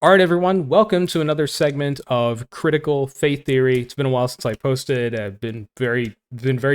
All right, everyone, welcome to another segment of Critical Faith Theory. It's been a while since I posted. I've been very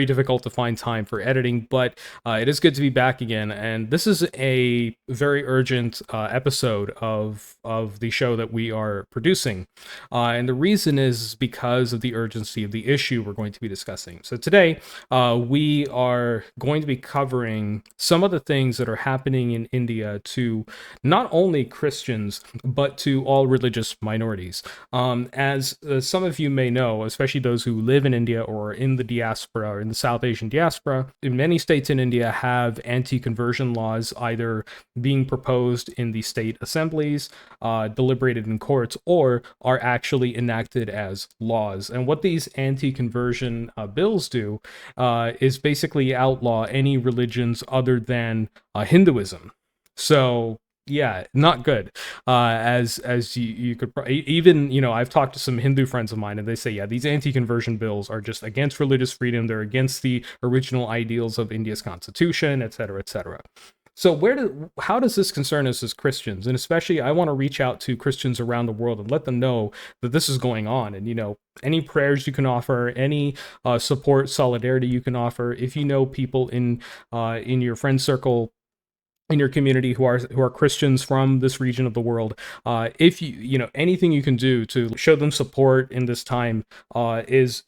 difficult to find time for editing, but it is good to be back again. And this is a very urgent episode of the show that we are producing. And the reason is because of the urgency of the issue we're going to be discussing. So today, we are going to be covering some of the things that are happening in India to not only Christians, but to all religious minorities. As some of you may know, especially those who live in India or in the diaspora, or in the South Asian diaspora, many states in India have anti-conversion laws either being proposed in the state assemblies, deliberated in courts, or are actually enacted as laws. And what these anti-conversion bills do is basically outlaw any religions other than Hinduism. So yeah, not good. As you could even, I've talked to some Hindu friends of mine, and they say, yeah, these anti-conversion bills are just against religious freedom. They're against the original ideals of India's constitution, et cetera, et cetera. So how does this concern us as Christians? And especially, I want to reach out to Christians around the world and let them know that this is going on. And, any prayers you can offer, any support, solidarity you can offer. If you know people in your friend circle, in your community who are Christians from this region of the world, if anything you can do to show them support in this time is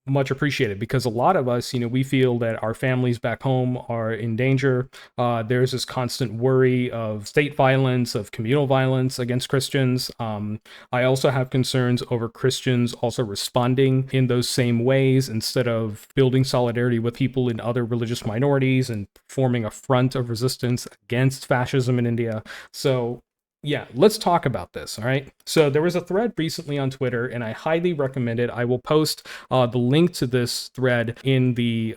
much appreciated, because a lot of us, we feel that our families back home are in danger. There's this constant worry of state violence, of communal violence against Christians. I also have concerns over Christians also responding in those same ways instead of building solidarity with people in other religious minorities and forming a front of resistance against fascism in India. So yeah, let's talk about this, all right? So there was a thread recently on Twitter, and I highly recommend it. I will post the link to this thread in the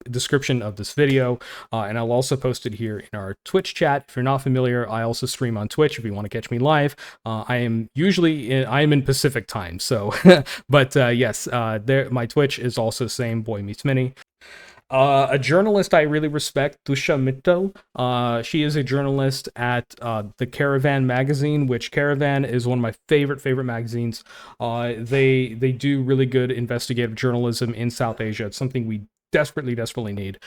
description of this video, and I'll also post it here in our Twitch chat. If you're not familiar, I also stream on Twitch if you want to catch me live. I am in Pacific time, so, but yes, my Twitch is also same, Boy Meets Mini. A journalist I really respect, Tusha Mittal. She is a journalist at the Caravan magazine, which Caravan is one of my favorite magazines. They do really good investigative journalism in South Asia. It's something we desperately need.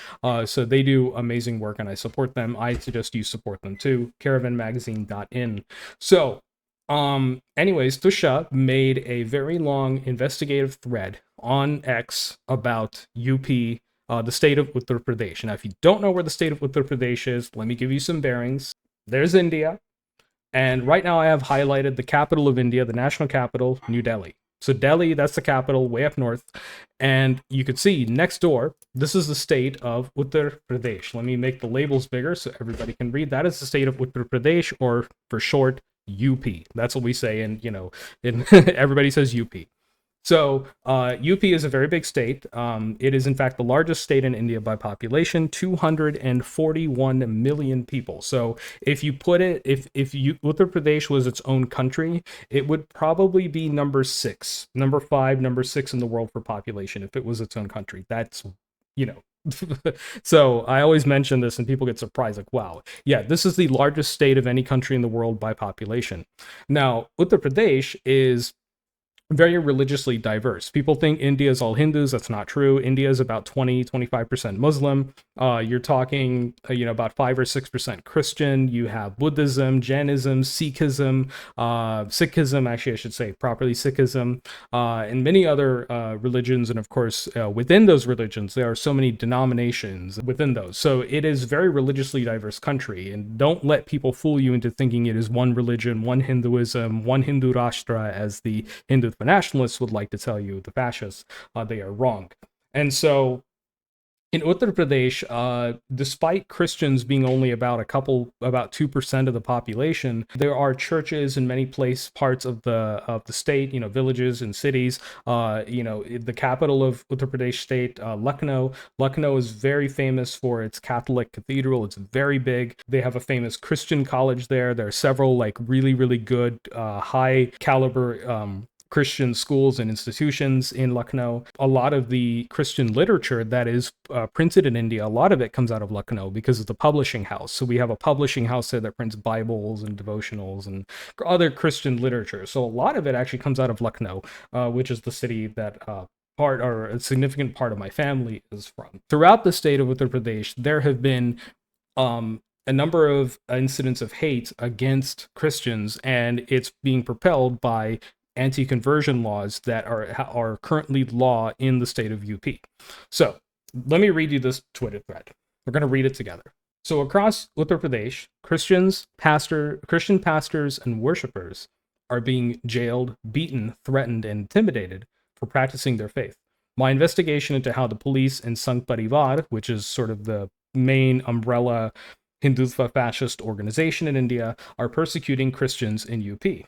So they do amazing work, and I support them. I suggest you support them too. caravanmagazine.in. So anyways, Tusha made a very long investigative thread on X about UP, the state of Uttar Pradesh. Now, if you don't know where the state of Uttar Pradesh is, let me give you some bearings. There's India, and right now I have highlighted the capital of India, the national capital, New Delhi. So Delhi, that's the capital, way up north, and you can see next door, this is the state of Uttar Pradesh. Let me make the labels bigger so everybody can read. That is the state of Uttar Pradesh, or for short, UP. That's what we say, and everybody says UP. So UP is a very big state. It is in fact the largest state in India by population, 241 million people. So if Uttar Pradesh was its own country, it would probably be number 6 in the world for population if it was its own country. That's, So I always mention this and people get surprised, like, wow, yeah, this is the largest state of any country in the world by population. Now, Uttar Pradesh is very religiously diverse. People think India is all Hindus. That's not true. India is about 20-25% Muslim. You're talking, about 5 or 6% Christian. You have Buddhism, Jainism, Sikhism, actually I should say properly, Sikhism, and many other religions. And of course, within those religions, there are so many denominations within those. So it is a very religiously diverse country. And don't let people fool you into thinking it is one religion, one Hinduism, one Hindu Rashtra, as the Hindutva nationalists would like to tell you, the fascists. They are wrong. And so in Uttar Pradesh, despite Christians being only about 2% of the population, there are churches in many parts of the state, villages and cities. The capital of Uttar Pradesh state, Lucknow. Lucknow is very famous for its Catholic cathedral. It's very big. They have a famous Christian college there. There are several really good high caliber Christian schools and institutions in Lucknow. A lot of the Christian literature that is printed in India, a lot of it comes out of Lucknow because of the publishing house. So we have a publishing house there that prints Bibles and devotionals and other Christian literature. So a lot of it actually comes out of Lucknow, which is the city that part or a significant part of my family is from. Throughout the state of Uttar Pradesh, there have been a number of incidents of hate against Christians, and it's being propelled by anti-conversion laws that are currently law in the state of UP. So let me read you this Twitter thread. We're going to read it together. So across Uttar Pradesh, Christian pastors and worshipers are being jailed, beaten, threatened, and intimidated for practicing their faith. My investigation into how the police and Sangh Parivar, which is sort of the main umbrella Hindutva fascist organization in India, are persecuting Christians in UP.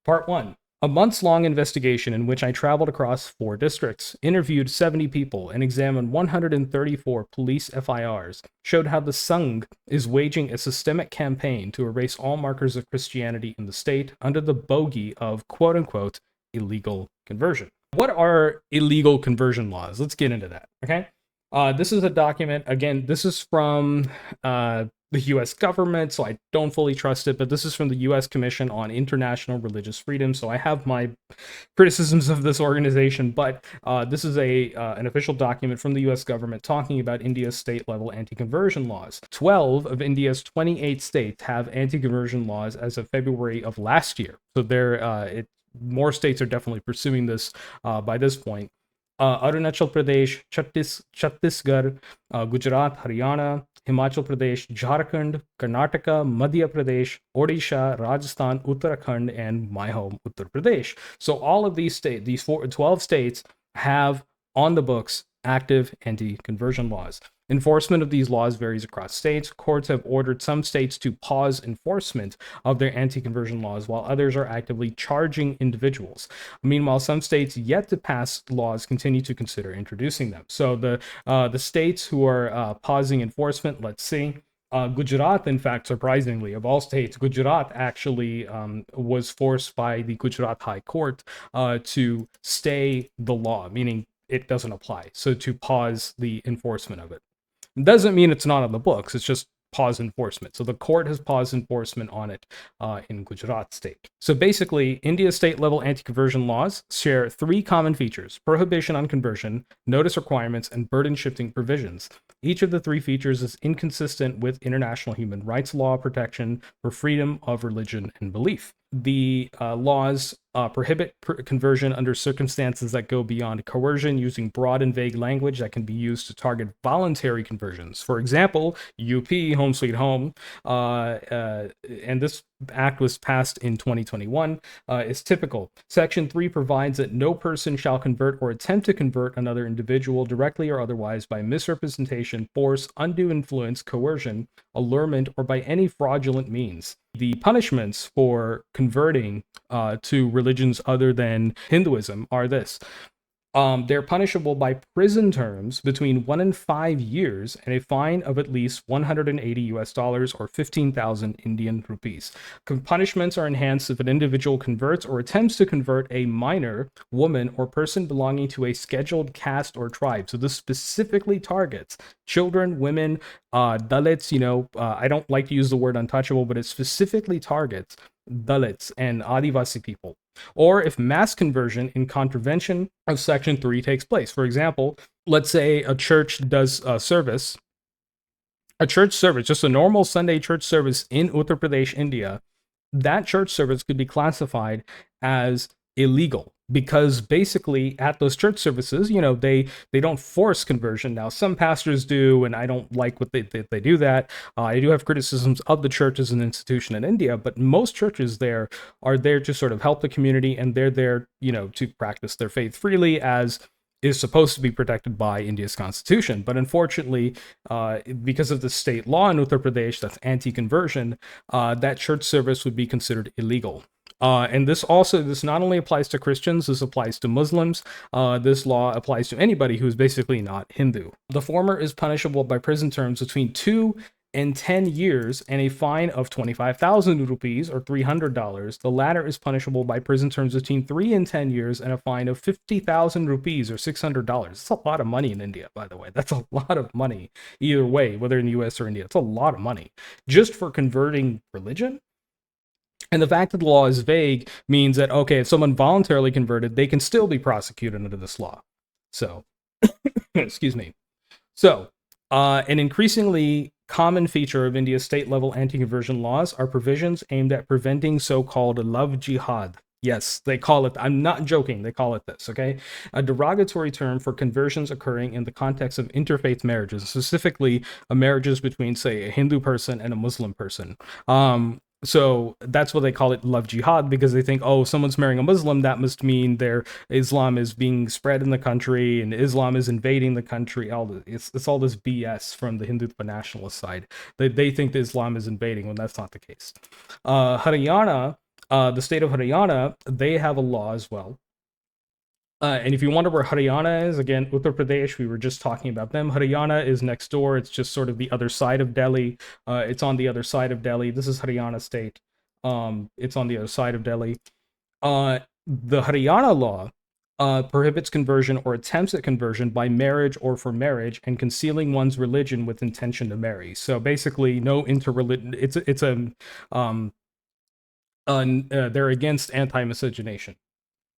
Part 1. A months-long investigation in which I traveled across 4 districts, interviewed 70 people, and examined 134 police FIRs showed how the Sangh is waging a systemic campaign to erase all markers of Christianity in the state under the bogey of quote-unquote illegal conversion. What are illegal conversion laws? Let's get into that, okay? This is a document, again, this is from the U.S. government, so I don't fully trust it, but this is from the U.S. Commission on International Religious Freedom, so I have my criticisms of this organization, but this is an official document from the U.S. government talking about India's state-level anti-conversion laws. 12 of India's 28 states have anti-conversion laws as of February of last year, so more states are definitely pursuing this by this point. Arunachal Pradesh, Chhattisgarh, Gujarat, Haryana, Himachal Pradesh, Jharkhand, Karnataka, Madhya Pradesh, Odisha, Rajasthan, Uttarakhand, and my home, Uttar Pradesh. So all of these states, 12 states, have on the books active anti-conversion laws. Enforcement of these laws varies across states. Courts have ordered some states to pause enforcement of their anti-conversion laws, while others are actively charging individuals. Meanwhile, some states yet to pass laws continue to consider introducing them. So the states who are pausing enforcement, let's see. Gujarat, in fact, surprisingly, of all states, Gujarat actually was forced by the Gujarat High Court to stay the law, meaning it doesn't apply. So to pause the enforcement of it. Doesn't mean it's not on the books, it's just pause enforcement. So the court has paused enforcement on it in Gujarat state. So basically, India's state-level anti-conversion laws share 3 common features: prohibition on conversion, notice requirements, and burden-shifting provisions. Each of the 3 features is inconsistent with international human rights law protection for freedom of religion and belief. The laws prohibit conversion under circumstances that go beyond coercion, using broad and vague language that can be used to target voluntary conversions. For example, UP, Home Sweet Home, and this act was passed in 2021, is typical. Section 3 provides that no person shall convert or attempt to convert another individual directly or otherwise by misrepresentation, force, undue influence, coercion, allurement, or by any fraudulent means. The punishments for converting to religions other than Hinduism are this. They're punishable by prison terms between 1 and 5 years and a fine of at least $180 or 15,000 Indian rupees. Punishments are enhanced if an individual converts or attempts to convert a minor, woman, or person belonging to a scheduled caste or tribe. So this specifically targets children, women, Dalits, I don't like to use the word untouchable, but it specifically targets Dalits and Adivasi people. Or if mass conversion in contravention of Section 3 takes place. For example, let's say a church does a service, just a normal Sunday church service in Uttar Pradesh, India. That church service could be classified as illegal, because basically at those church services, they don't force conversion. Now, some pastors do, and I don't like what they do that. I do have criticisms of the church as an institution in India, but most churches there are there to sort of help the community, and they're there, to practice their faith freely, as is supposed to be protected by India's constitution. But unfortunately, because of the state law in Uttar Pradesh that's anti-conversion, that church service would be considered illegal. And this not only applies to Christians, this applies to Muslims. This law applies to anybody who's basically not Hindu. The former is punishable by prison terms between 2 and 10 years and a fine of 25,000 rupees or $300. The latter is punishable by prison terms between 3 and 10 years and a fine of 50,000 rupees or $600. That's a lot of money in India, by the way. That's a lot of money either way, whether in the US or India. It's a lot of money just for converting religion. And the fact that the law is vague means that, okay, if someone voluntarily converted, they can still be prosecuted under this law. So, excuse me. So, an increasingly common feature of India's state-level anti-conversion laws are provisions aimed at preventing so-called love jihad. Yes, they call it, I'm not joking, they call it this, okay? A derogatory term for conversions occurring in the context of interfaith marriages, specifically marriages between, say, a Hindu person and a Muslim person. So that's what they call it, love jihad, because they think, oh, someone's marrying a Muslim, that must mean their Islam is being spread in the country and Islam is invading the country. It's all this BS from the Hindutva nationalist side. They think that Islam is invading when that's not the case. Haryana, the state of Haryana, they have a law as well. And if you wonder where Haryana is, again, Uttar Pradesh, we were just talking about them. Haryana is next door. It's just sort of the other side of Delhi. It's on the other side of Delhi. This is Haryana state. It's on the other side of Delhi. The Haryana law prohibits conversion or attempts at conversion by marriage or for marriage and concealing one's religion with intention to marry. So basically, no interreligion. They're against anti-miscegenation.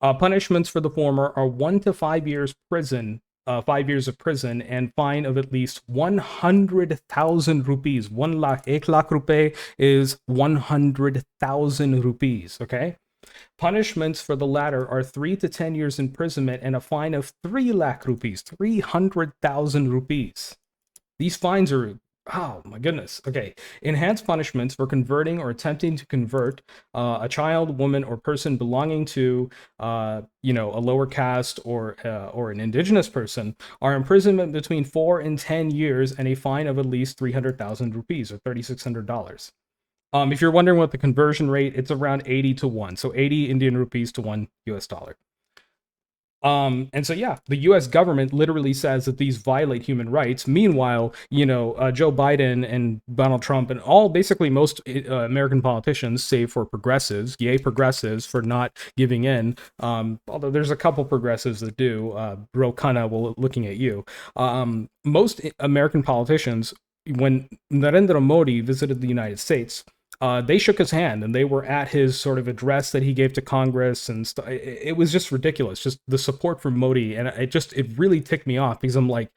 Punishments for the former are 1 to 5 years prison, 5 years of prison, and fine of at least 100,000 rupees. 1 lakh rupee is 100,000 rupees. Okay. Punishments for the latter are 3 to 10 years imprisonment and a fine of 3 lakh rupees, 300,000 rupees. These fines are, oh my goodness. Okay. Enhanced punishments for converting or attempting to convert a child, woman, or person belonging to, a lower caste or an indigenous person are imprisonment between 4 and 10 years and a fine of at least 300,000 rupees or $3,600. If you're wondering what the conversion rate, it's around 80 to 1. So 80 Indian rupees to $1 US. And so, yeah, the U.S. government literally says that these violate human rights. Meanwhile, Joe Biden and Donald Trump and basically most American politicians, save for progressives, yay progressives for not giving in. Although there's a couple progressives that do. Bro Kana, well, looking at you. Most American politicians, when Narendra Modi visited the United States, they shook his hand and they were at his sort of address that he gave to Congress and it was just ridiculous, just the support for Modi. And it really ticked me off because I'm like,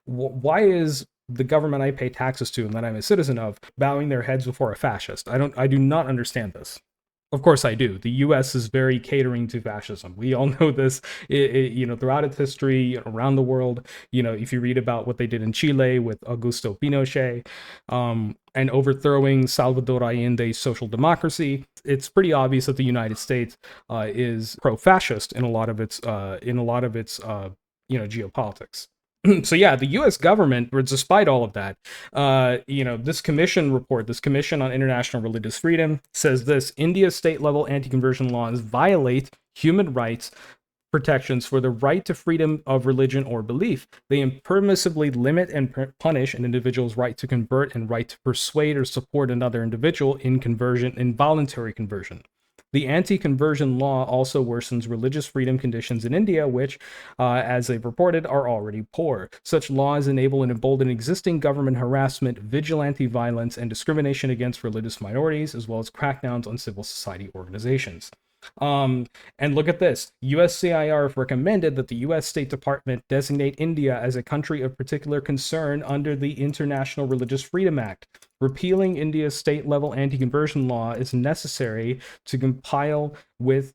why is the government I pay taxes to and that I'm a citizen of bowing their heads before a fascist? I do not understand this. Of course I do. The U.S. is very catering to fascism. We all know this, throughout its history, around the world. If you read about what they did in Chile with Augusto Pinochet, and overthrowing Salvador Allende's social democracy, it's pretty obvious that the United States is pro-fascist in a lot of its geopolitics. So yeah, the U.S. government, despite all of that, this commission report, this Commission on International Religious Freedom, says this: India's state-level anti-conversion laws violate human rights protections for the right to freedom of religion or belief. They impermissibly limit and punish an individual's right to convert and right to persuade or support another individual in voluntary conversion. The anti-conversion law also worsens religious freedom conditions in India, which, as they've reported, are already poor. Such laws enable and embolden existing government harassment, vigilante violence, and discrimination against religious minorities, as well as crackdowns on civil society organizations. And look at this. USCIR have recommended that the U.S. State Department designate India as a country of particular concern under the International Religious Freedom Act. Repealing India's state-level anti-conversion law is necessary to comply with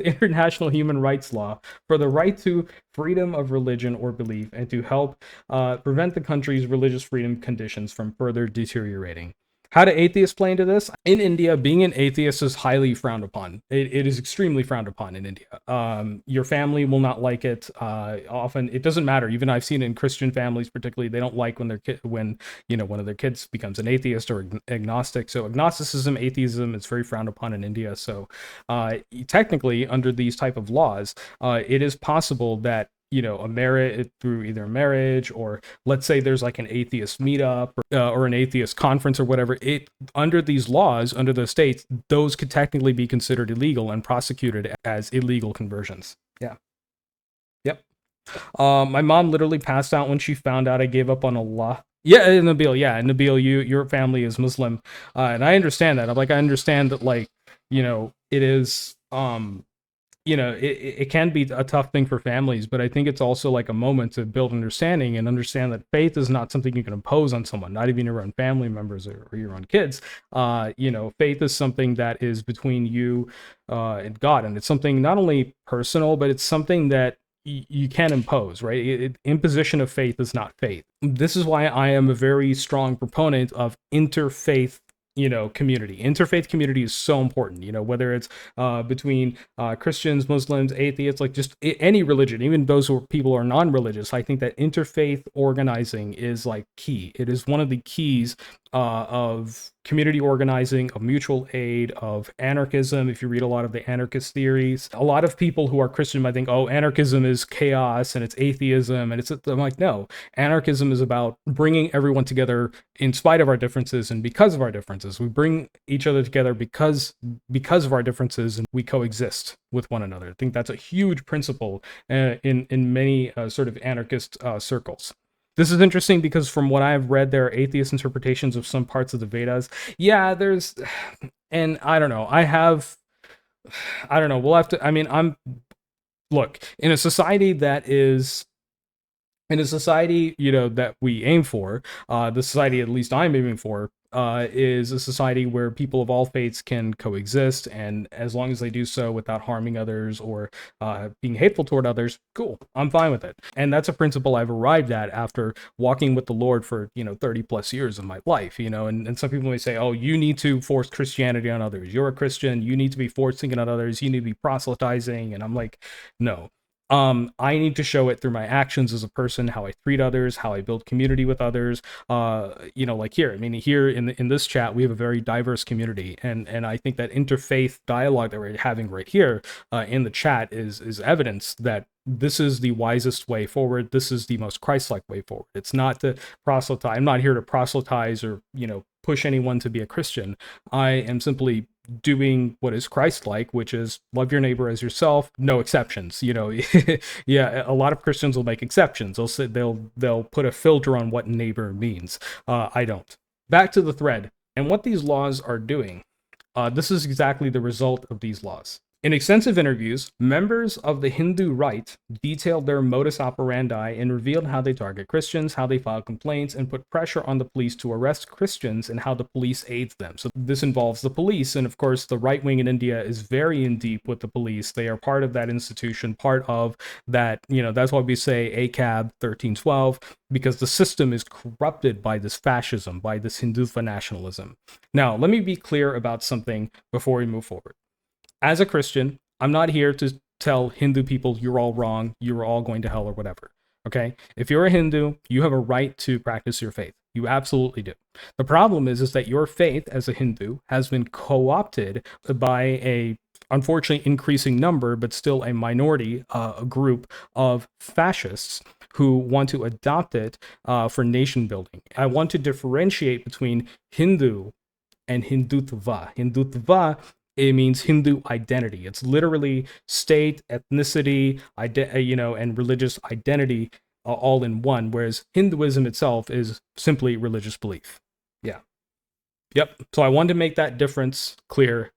international human rights law for the right to freedom of religion or belief and to help prevent the country's religious freedom conditions from further deteriorating. How do atheists play into this? In India, being an atheist is highly frowned upon. It is extremely frowned upon in India. Your family will not like it. Often, it doesn't matter. Even I've seen it in Christian families, particularly, they don't like when one of their kids becomes an atheist or agnostic. So agnosticism, atheism is very frowned upon in India. So technically, under these type of laws, it is possible that a merit through either marriage, or let's say there's like an atheist meetup, or an atheist conference or whatever. It under these laws, under the states, those could technically be considered illegal and prosecuted as illegal conversions. Yeah. Yep. My mom literally passed out when she found out I gave up on Allah. Yeah, Nabil. Yeah, Nabil. Your family is Muslim, and I understand that. I understand that, like, it is, it can be a tough thing for families, but I think it's also like a moment to build understanding and understand that faith is not something you can impose on someone, not even your own family members or your own kids. Faith is something that is between you and God, and it's something not only personal, but it's something that you can't impose, right? Imposition of faith is not faith. This is why I am a very strong proponent of interfaith community. Interfaith community is so important, whether it's between Christians, Muslims, atheists, like just any religion, even those people who are non-religious. I think that interfaith organizing is like key. It is one of the keys of community organizing, of mutual aid, of anarchism. If you read a lot of the anarchist theories, a lot of people who are Christian might think, oh, anarchism is chaos and it's atheism, and I'm like, no, anarchism is about bringing everyone together in spite of our differences and because of our differences. We bring each other together because of our differences, and we coexist with one another. I think that's a huge principle in many sort of anarchist circles. This is interesting because from what I've read, there are atheist interpretations of some parts of the Vedas. Yeah, and I don't know. I don't know. We'll have to, look, in a society, that we aim for, the society at least I'm aiming for, is a society where people of all faiths can coexist, and as long as they do so without harming others or being hateful toward others, cool, I'm fine with it. And that's a principle I've arrived at after walking with the Lord for 30 plus years of my life. And some people may say, oh, you need to force Christianity on others, you're a Christian, you need to be forcing it on others, you need to be proselytizing. And I'm like, no. I need to show it through my actions as a person, how I treat others, how I build community with others. Like here, here in this chat, we have a very diverse community, and I think that interfaith dialogue that we're having right here in the chat is evidence that this is the wisest way forward. This is the most Christ-like way forward. It's not to proselytize. I'm not here to proselytize or push anyone to be a Christian. I am simply doing what is Christ-like, which is love your neighbor as yourself, no exceptions. Yeah, a lot of Christians will make exceptions. They'll put a filter on what neighbor means. I don't. Back to the thread and what these laws are doing. This is exactly the result of these laws. In extensive interviews, members of the Hindu right detailed their modus operandi and revealed how they target Christians, how they file complaints, and put pressure on the police to arrest Christians, and how the police aids them. So this involves the police, and of course the right wing in India is very in deep with the police. They are part of that institution, part of that, that's why we say ACAB 1312, because the system is corrupted by this fascism, by this Hindutva nationalism. Now, let me be clear about something before we move forward. As a Christian, I'm not here to tell Hindu people you're all wrong, you're all going to hell or whatever, okay? If you're a Hindu, you have a right to practice your faith. You absolutely do. The problem is that your faith as a Hindu has been co-opted by a, unfortunately, increasing number, but still a minority group of fascists who want to adopt it for nation building. I want to differentiate between Hindu and Hindutva. Hindutva, it means Hindu identity. It's literally state, ethnicity, and religious identity all in one, whereas Hinduism itself is simply religious belief. Yeah. Yep. So I wanted to make that difference clear.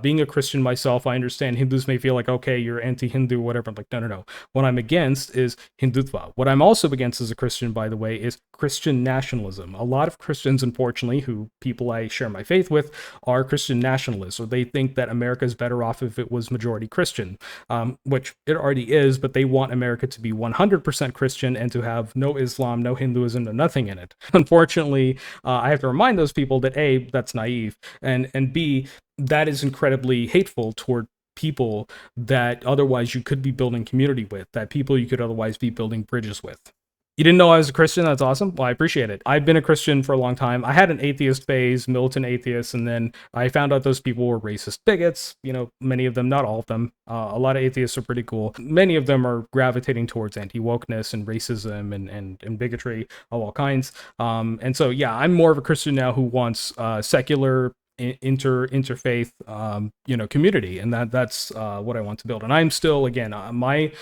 Being a Christian myself, I understand Hindus may feel like, okay, you're anti-Hindu, whatever. I'm like, no. What I'm against is Hindutva. What I'm also against as a Christian, by the way, is Christian nationalism. A lot of Christians, unfortunately, who people I share my faith with, are Christian nationalists, or they think that America is better off if it was majority Christian, which it already is, but they want America to be 100% Christian and to have no Islam, no Hinduism, no nothing in it. Unfortunately, I have to remind those people that A, that's naive, and B, that is incredibly hateful toward people that otherwise you could be building community with, that people you could otherwise be building bridges with. You didn't know I was a Christian? That's awesome. Well, I appreciate it. I've been a Christian for a long time. I had an atheist phase, militant atheist, and then I found out those people were racist bigots. You know, many of them, not all of them. A lot of atheists are pretty cool. Many of them are gravitating towards anti-wokeness and racism and bigotry of all kinds. And so, yeah, I'm more of a Christian now who wants secular interfaith community, and that's what I want to build. And I'm still, again, my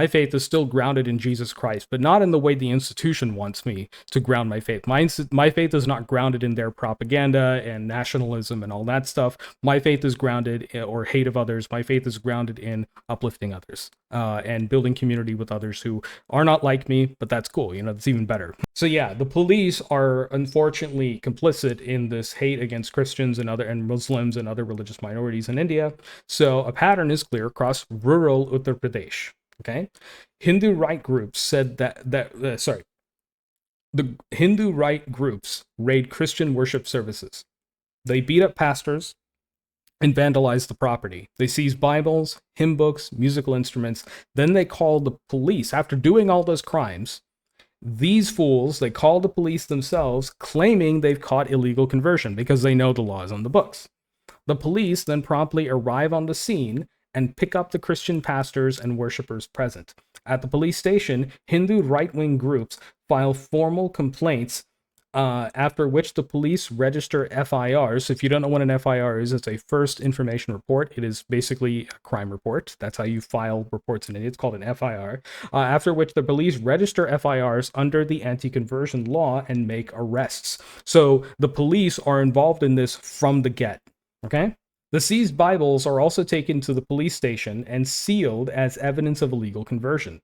faith is still grounded in Jesus Christ, but not in the way the institution wants me to ground my faith. My faith is not grounded in their propaganda and nationalism and all that stuff. My faith is grounded, or hate of others, my faith is grounded in uplifting others and building community with others who are not like me, but that's cool. It's even better. So yeah, the police are unfortunately complicit in this hate against Christians and Muslims and other religious minorities in India. So a pattern is clear across rural Uttar Pradesh. Okay, Hindu right groups said the Hindu right groups raid Christian worship services. They beat up pastors and vandalize the property. They seize Bibles, hymn books, musical instruments. Then they call the police. After doing all those crimes, these fools, they call the police themselves, claiming they've caught illegal conversion because they know the law is on the books. The police then promptly arrive on the scene and pick up the Christian pastors and worshippers present. At the police station, Hindu right-wing groups file formal complaints, after which the police register FIRs. So if you don't know what an FIR is, it's a first information report. It is basically a crime report. That's how you file reports in India. It's called an FIR. After which the police register FIRs under the anti-conversion law and make arrests. So the police are involved in this from the get. Okay? The seized Bibles are also taken to the police station and sealed as evidence of illegal conversion.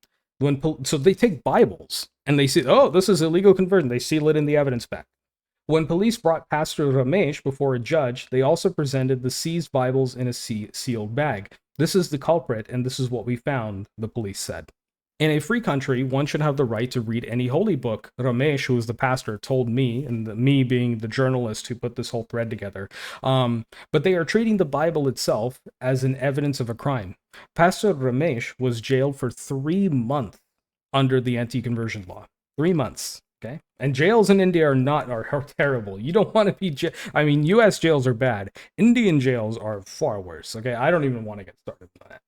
So they take Bibles and they say, oh, this is illegal conversion. They seal it in the evidence bag. When police brought Pastor Ramesh before a judge, they also presented the seized Bibles in a sealed bag. This is the culprit, and this is what we found, the police said. In a free country, one should have the right to read any holy book. Ramesh, who was the pastor, told me, and me being the journalist who put this whole thread together. But they are treating the Bible itself as an evidence of a crime. Pastor Ramesh was jailed for 3 months under the anti-conversion law. 3 months. Okay, and jails in India are terrible. You don't want to be U.S. jails are bad. Indian jails are far worse. Okay, I don't even want to get started on that.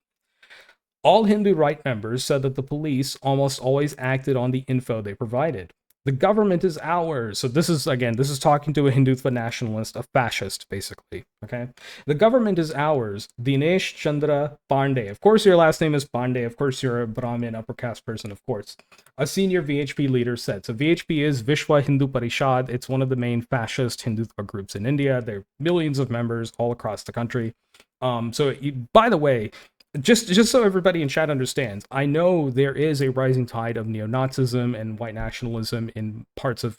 All Hindu right members said that the police almost always acted on the info they provided. The government is ours. So this is talking to a Hindutva nationalist, a fascist, basically. Okay, the government is ours. Dinesh Chandra Pandey. Of course, your last name is Pandey. Of course, you're a Brahmin, upper caste person. Of course, a senior VHP leader said. So VHP is Vishwa Hindu Parishad. It's one of the main fascist Hindutva groups in India. There are millions of members all across the country. By the way, just so everybody in chat understands, I know there is a rising tide of neo-Nazism and white nationalism in parts of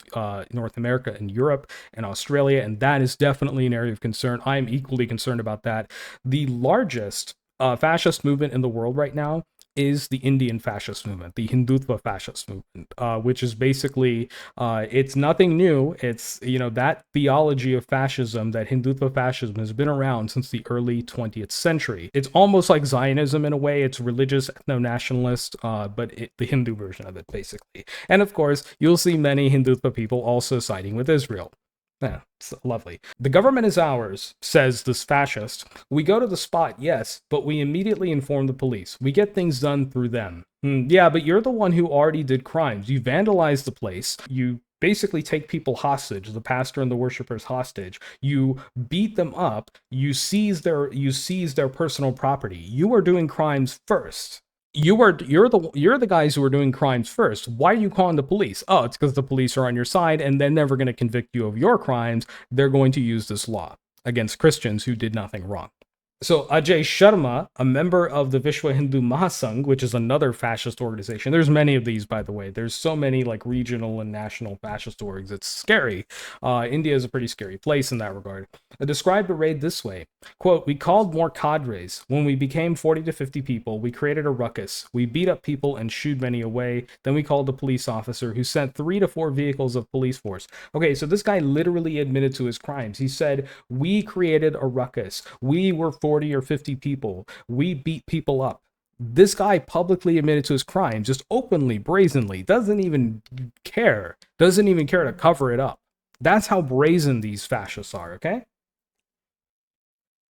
North America and Europe and Australia, and that is definitely an area of concern. I am equally concerned about that. The largest fascist movement in the world right now is the Indian fascist movement, the Hindutva fascist movement, which is basically, it's nothing new. It's, that theology of fascism, that Hindutva fascism has been around since the early 20th century. It's almost like Zionism in a way. It's religious, ethno-nationalist, but the Hindu version of it, basically. And of course, you'll see many Hindutva people also siding with Israel. Yeah, it's lovely. The government is ours, says this fascist. We go to the spot, yes, but we immediately inform the police. We get things done through them. Yeah, but you're the one who already did crimes. You vandalized the place. You basically take people hostage, the pastor and the worshippers hostage. You beat them up. You seize their personal property. You are doing crimes first. You're the guys who are doing crimes first. Why are you calling the police? Oh, it's because the police are on your side and they're never going to convict you of your crimes. They're going to use this law against Christians who did nothing wrong. So Ajay Sharma, a member of the Vishwa Hindu Mahasangh, which is another fascist organization. There's many of these, by the way. There's so many like regional and national fascist orgs. It's scary. India is a pretty scary place in that regard. I described the raid this way. Quote, we called more cadres. When we became 40 to 50 people, we created a ruckus. We beat up people and shooed many away. Then we called a police officer who sent 3 to 4 vehicles of police force. Okay, so this guy literally admitted to his crimes. He said, we created a ruckus. We were 40 or 50 people. We beat people up. This guy publicly admitted to his crimes, just openly, brazenly, doesn't even care to cover it up. That's how brazen these fascists are, okay?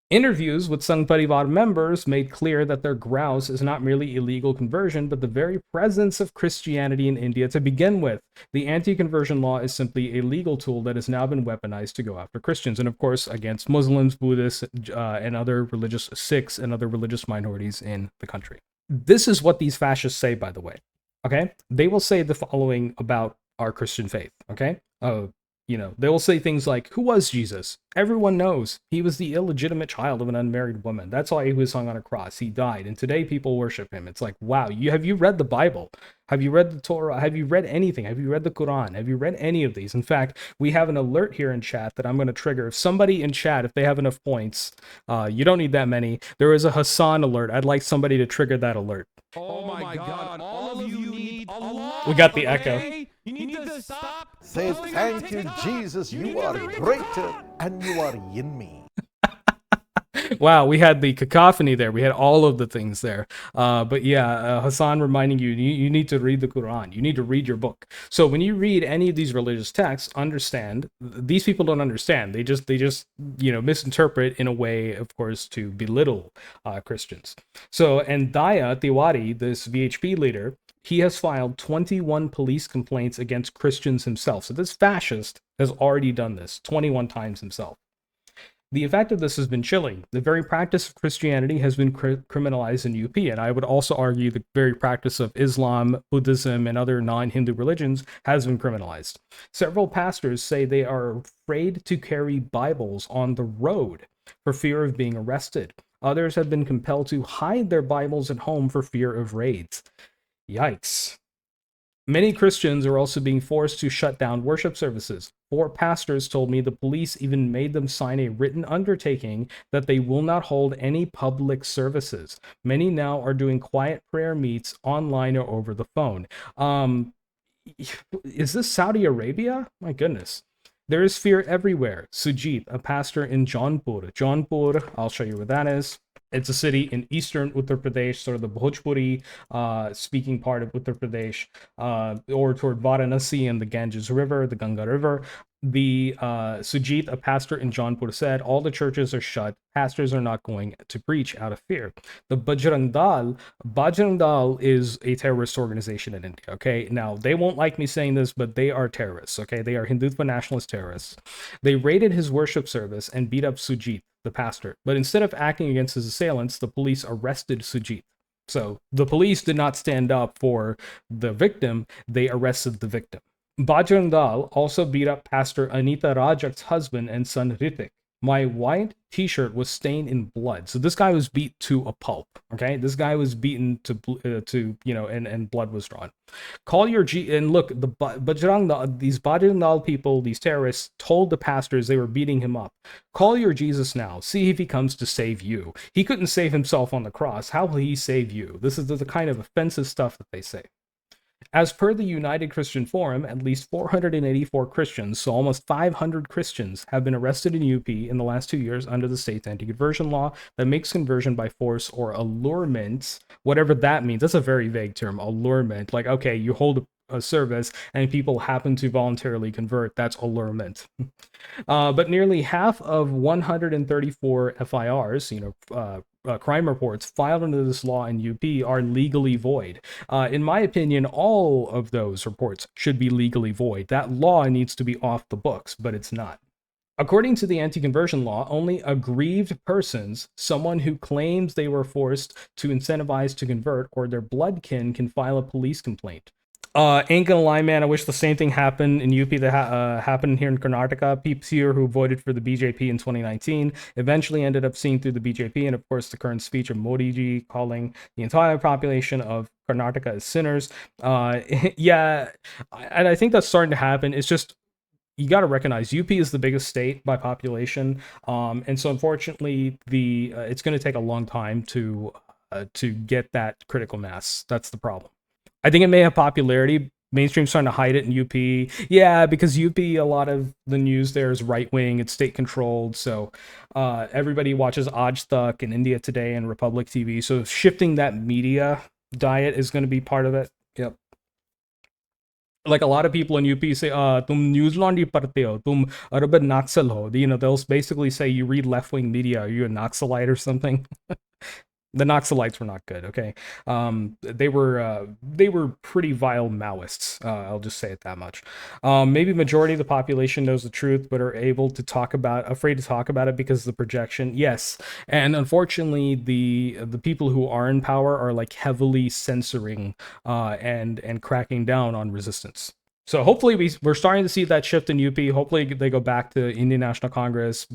Interviews with Sangh Parivar members made clear that their grouse is not merely illegal conversion, but the very presence of Christianity in India to begin with. The anti-conversion law is simply a legal tool that has now been weaponized to go after Christians, and of course against Muslims, Buddhists, and other religious Sikhs and other religious minorities in the country. This is what these fascists say, by the way. Okay, they will say the following about our Christian faith. Okay, they will say things like, who was Jesus? Everyone knows he was the illegitimate child of an unmarried woman. That's why he was hung on a cross. He died, and today people worship him. It's like, wow, have you read the Bible? Have you read the Torah? Have you read anything? Have you read the Quran? Have you read any of these? In fact, we have an alert here in chat that I'm going to trigger. If somebody in chat, if they have enough points, you don't need that many. There is a Hassan alert. I'd like somebody to trigger that alert. Oh my God, all of you need Allah. We got the echo. You need to stop. Say thank you, Jesus. You are greater and you are in me. Wow, we had the cacophony there. We had all of the things there. But yeah, Hassan reminding you need to read the Quran. You need to read your book. So when you read any of these religious texts, understand these people don't understand. They just misinterpret in a way, of course, to belittle Christians. So, and Daya Tiwari, this VHP leader, he has filed 21 police complaints against Christians himself. So this fascist has already done this 21 times himself. The effect of this has been chilling. The very practice of Christianity has been criminalized in UP, and I would also argue the very practice of Islam, Buddhism, and other non-Hindu religions has been criminalized. Several pastors say they are afraid to carry Bibles on the road for fear of being arrested. Others have been compelled to hide their Bibles at home for fear of raids. Yikes. Many Christians are also being forced to shut down worship services. 4 pastors told me the police even made them sign a written undertaking that they will not hold any public services. Many now are doing quiet prayer meets online or over the phone. Is this Saudi Arabia? My goodness. There is fear everywhere. Sujit, a pastor in Jaunpur. Jaunpur, I'll show you where that is. It's a city in eastern Uttar Pradesh, sort of the Bhojpuri speaking part of Uttar Pradesh, or toward Varanasi and the Ganges River, the Ganga River. The Sujit, a pastor in Jaunpur, said all the churches are shut. Pastors are not going to preach out of fear. The Bajrang Dal is a terrorist organization in India. Okay, now they won't like me saying this, but they are terrorists. Okay, they are Hindutva nationalist terrorists. They raided his worship service and beat up Sujit, the pastor. But instead of acting against his assailants, the police arrested Sujit. So the police did not stand up for the victim, they arrested the victim. Bajrang Dal also beat up Pastor Anita Rajak's husband and son Rhetoric. My white t-shirt was stained in blood. So this guy was beat to a pulp, okay? This guy was beaten and blood was drawn. Call your and look, the Bajrang Dal, these Bajrang Dal people, these terrorists, told the pastors they were beating him up. Call your Jesus now. See if he comes to save you. He couldn't save himself on the cross. How will he save you? This is the kind of offensive stuff that they say. As per the United Christian Forum, at least 484 Christians, so almost 500 Christians, have been arrested in UP in the last 2 years under the state's anti-conversion law that makes conversion by force or allurement, whatever that means. That's a very vague term, allurement. Like, okay, you hold a service and people happen to voluntarily convert, that's allurement. But nearly half of 134 FIRs, crime reports filed under this law in UP are legally void. In my opinion, all of those reports should be legally void. That law needs to be off the books, but it's not. According to the anti-conversion law, only aggrieved persons, someone who claims they were forced to incentivize to convert, or their blood kin can file a police complaint. Ain't gonna lie, man, I wish the same thing happened in UP that happened here in Karnataka. Peeps here who voted for the BJP in 2019 eventually ended up seeing through the BJP, and of course the current speech of Modi ji calling the entire population of Karnataka as sinners. Yeah, and I think that's starting to happen. It's just, you got to recognize UP is the biggest state by population, and so unfortunately it's going to take a long time to get that critical mass. That's the problem. I think it may have popularity, Mainstream's trying to hide it in UP. Yeah, because UP, a lot of the news there is right wing. It's state controlled. So everybody watches Aaj Tak and India Today and Republic TV. So shifting that media diet is going to be part of it. Yep. Like a lot of people in UP say, tum news laundry parte ho, tum urban Naxal ho. They'll basically say you read left wing media, are you a Naxalite or something? The Naxalites were not good. Okay, they were pretty vile Maoists. I'll just say it that much. Maybe majority of the population knows the truth, but are afraid to talk about it because of the projection. Yes, and unfortunately, the people who are in power are like heavily censoring and cracking down on resistance. So hopefully we're starting to see that shift in UP. Hopefully they go back to Indian National Congress.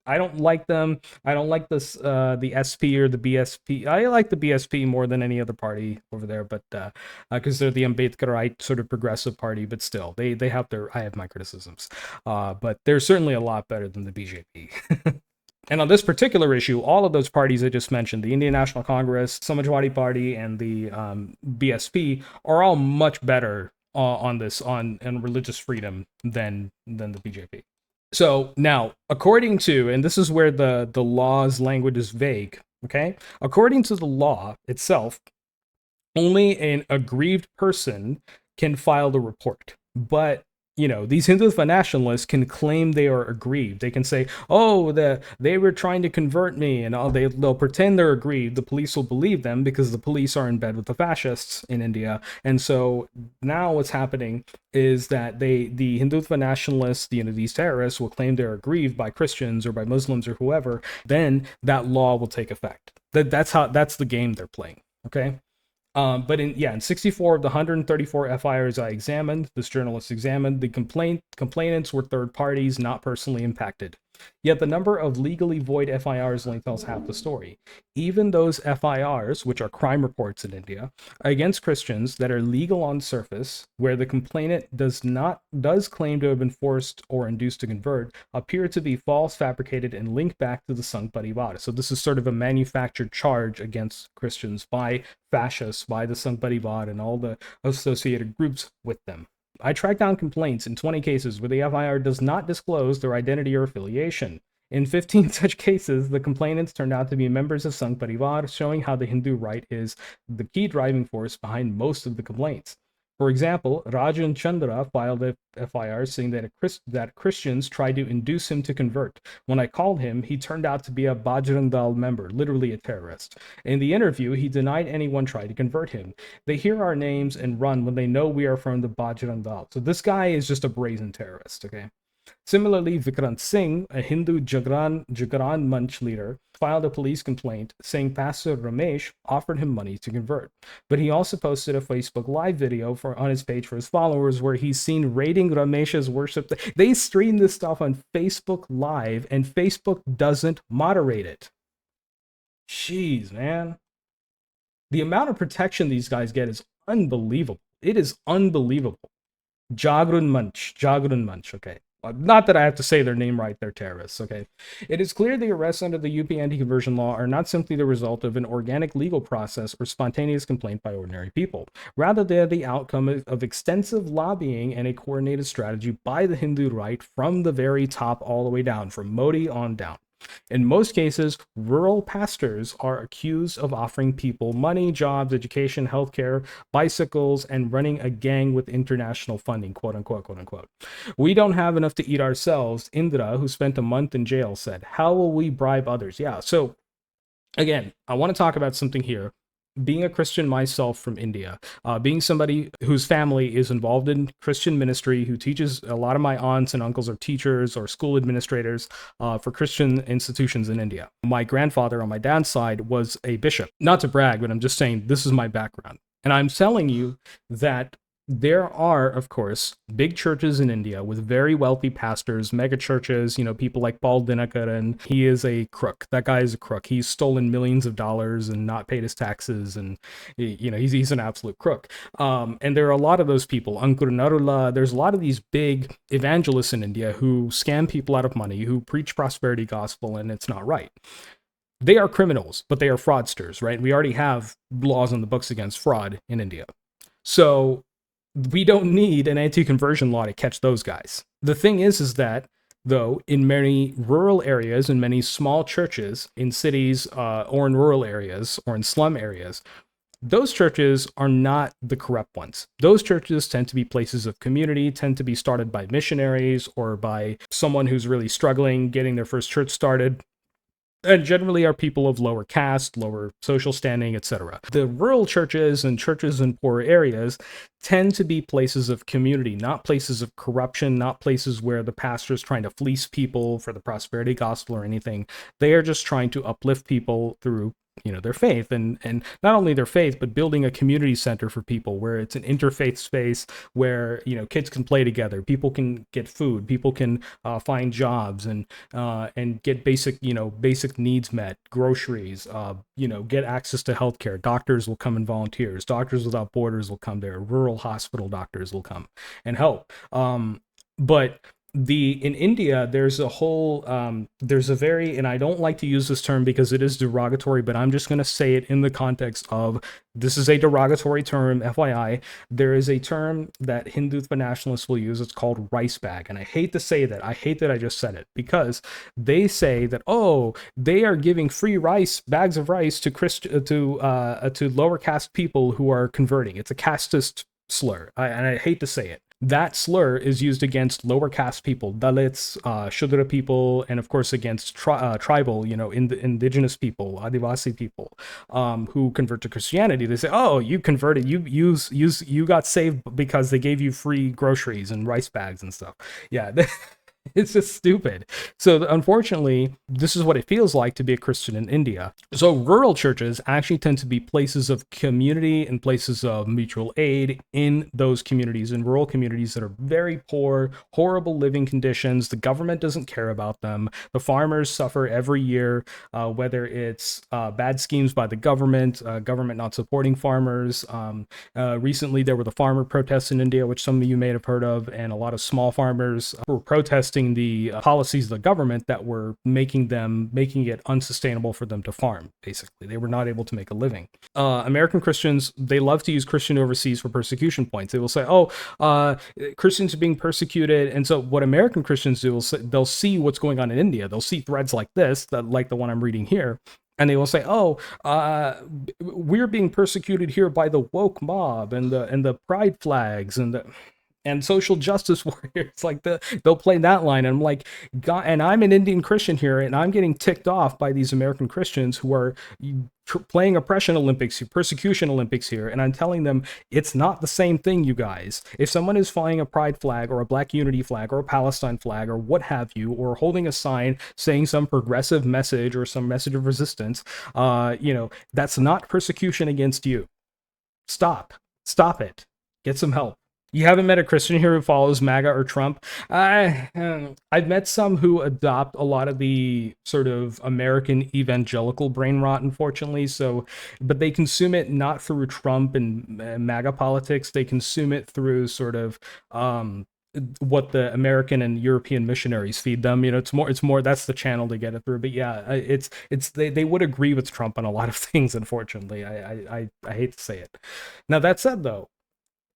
I don't like them. I don't like this the SP or the BSP. I like the BSP more than any other party over there, but because they're the Ambedkarite sort of progressive party. But still, they have I have my criticisms, but they're certainly a lot better than the BJP. And on this particular issue, all of those parties I just mentioned, the Indian National Congress, Samajwadi Party, and the BSP, are all much better on religious freedom than the BJP. So now, according to, and this is where the law's language is vague, okay? According to the law itself, only an aggrieved person can file the report. But these Hindutva nationalists can claim they are aggrieved. They can say, "Oh, they were trying to convert me," and they'll pretend they're aggrieved. The police will believe them because the police are in bed with the fascists in India. And so now what's happening is that the Hindutva nationalists, these terrorists, will claim they're aggrieved by Christians or by Muslims or whoever. Then that law will take effect. That's the game they're playing. Okay. But in 64 of the 134 FIRs I examined, this journalist examined, the complainants were third parties, not personally impacted. Yet the number of legally void FIRs only tells half the story. Even those FIRs, which are crime reports in India, against Christians that are legal on surface, where the complainant does claim to have been forced or induced to convert, appear to be false, fabricated, and linked back to the Sangh Parivar. So this is sort of a manufactured charge against Christians by fascists, by the Sangh Parivar, and all the associated groups with them. I tracked down complaints in 20 cases where the FIR does not disclose their identity or affiliation. In 15 such cases, the complainants turned out to be members of Sangh Parivar, showing how the Hindu right is the key driving force behind most of the complaints. For example, Rajan Chandra filed a FIR saying that Christians tried to induce him to convert. When I called him, he turned out to be a Bajrang Dal member, literally a terrorist. In the interview, he denied anyone tried to convert him. They hear our names and run when they know we are from the Bajrang Dal. So this guy is just a brazen terrorist, okay? Similarly, Vikrant Singh, a Hindu Jagran Manch leader, filed a police complaint saying Pastor Ramesh offered him money to convert. But he also posted a Facebook Live video on his page for his followers where he's seen raiding Ramesh's worship. They stream this stuff on Facebook Live, and Facebook doesn't moderate it. Jeez, man. The amount of protection these guys get is unbelievable. It is unbelievable. Jagrun Manch, okay. Not that I have to say their name right, they're terrorists, okay? It is clear the arrests under the UP anti-conversion law are not simply the result of an organic legal process or spontaneous complaint by ordinary people. Rather, they are the outcome of extensive lobbying and a coordinated strategy by the Hindu right from the very top all the way down, from Modi on down. In most cases, rural pastors are accused of offering people money, jobs, education, healthcare, bicycles, and running a gang with international funding, quote unquote, quote unquote. We don't have enough to eat ourselves, Indra, who spent a month in jail, said. How will we bribe others? Yeah, so again, I want to talk about something here. Being a Christian myself from India, being somebody whose family is involved in Christian ministry, who teaches, a lot of my aunts and uncles are teachers or school administrators for Christian institutions in India. My grandfather on my dad's side was a bishop. Not to brag, but I'm just saying this is my background. And I'm telling you that there are, of course, big churches in India with very wealthy pastors, mega churches, people like Paul Dinakaran. He is a crook. That guy is a crook. He's stolen millions of dollars and not paid his taxes. And, he's an absolute crook. And there are a lot of those people. Ankur Narula, there's a lot of these big evangelists in India who scam people out of money, who preach prosperity gospel, and it's not right. They are criminals, but they are fraudsters, right? We already have laws on the books against fraud in India. So we don't need an anti-conversion law to catch those guys. The thing is that, though, in many rural areas, in many small churches, in cities or in rural areas or in slum areas, those churches are not the corrupt ones. Those churches tend to be places of community, tend to be started by missionaries or by someone who's really struggling getting their first church started, and generally are people of lower caste, lower social standing, etc. The rural churches and churches in poor areas tend to be places of community, not places of corruption, not places where the pastor is trying to fleece people for the prosperity gospel or anything. They are just trying to uplift people through their faith, and not only their faith, but building a community center for people where it's an interfaith space where kids can play together, people can get food, people can find jobs and get basic needs met, groceries, get access to healthcare. Doctors will come and volunteers. Doctors Without Borders will come there. Rural hospital doctors will come and help. But in India, there's a whole, there's a very, and I don't like to use this term because it is derogatory, but I'm just going to say it in the context of, this is a derogatory term, FYI. There is a term that Hindutva nationalists will use. It's called rice bag. And I hate to say that. I hate that I just said it, because they say that, oh, they are giving free bags of rice to lower caste people who are converting. It's a casteist slur. And I hate to say it. That slur is used against lower caste people, Dalits, Shudra people, and of course against tribal, indigenous people, Adivasi people, who convert to Christianity. They say, "Oh, you converted, you got saved because they gave you free groceries and rice bags and stuff." Yeah. It's just stupid. So unfortunately, this is what it feels like to be a Christian in India. So rural churches actually tend to be places of community and places of mutual aid in those communities, in rural communities that are very poor, horrible living conditions. The government doesn't care about them. The farmers suffer every year, whether it's bad schemes by the government not supporting farmers. Recently, there were the farmer protests in India, which some of you may have heard of, and a lot of small farmers were protesting the policies of the government that were making it unsustainable for them to farm. Basically, they were not able to make a living. American Christians, they love to use Christian overseas for persecution points. They will say, "Oh, Christians are being persecuted," and so what American Christians do is they'll see what's going on in India. They'll see threads like this, like the one I'm reading here. And they will say, "Oh, we're being persecuted here by the woke mob and the pride flags and social justice warriors." Like they'll play that line, and I'm like, God, and I'm an Indian Christian here, and I'm getting ticked off by these American Christians who are playing oppression Olympics, persecution Olympics here, and I'm telling them it's not the same thing, you guys. If someone is flying a pride flag or a black unity flag or a Palestine flag or what have you, or holding a sign saying some progressive message or some message of resistance, that's not persecution against you. Stop it. Get some help. You haven't met a Christian here who follows MAGA or Trump? I've met some who adopt a lot of the sort of American evangelical brain rot, unfortunately. But they consume it not through Trump and MAGA politics. They consume it through sort of what the American and European missionaries feed them. It's more that's the channel to get it through. But yeah, they would agree with Trump on a lot of things, unfortunately. I hate to say it. Now, that said, though,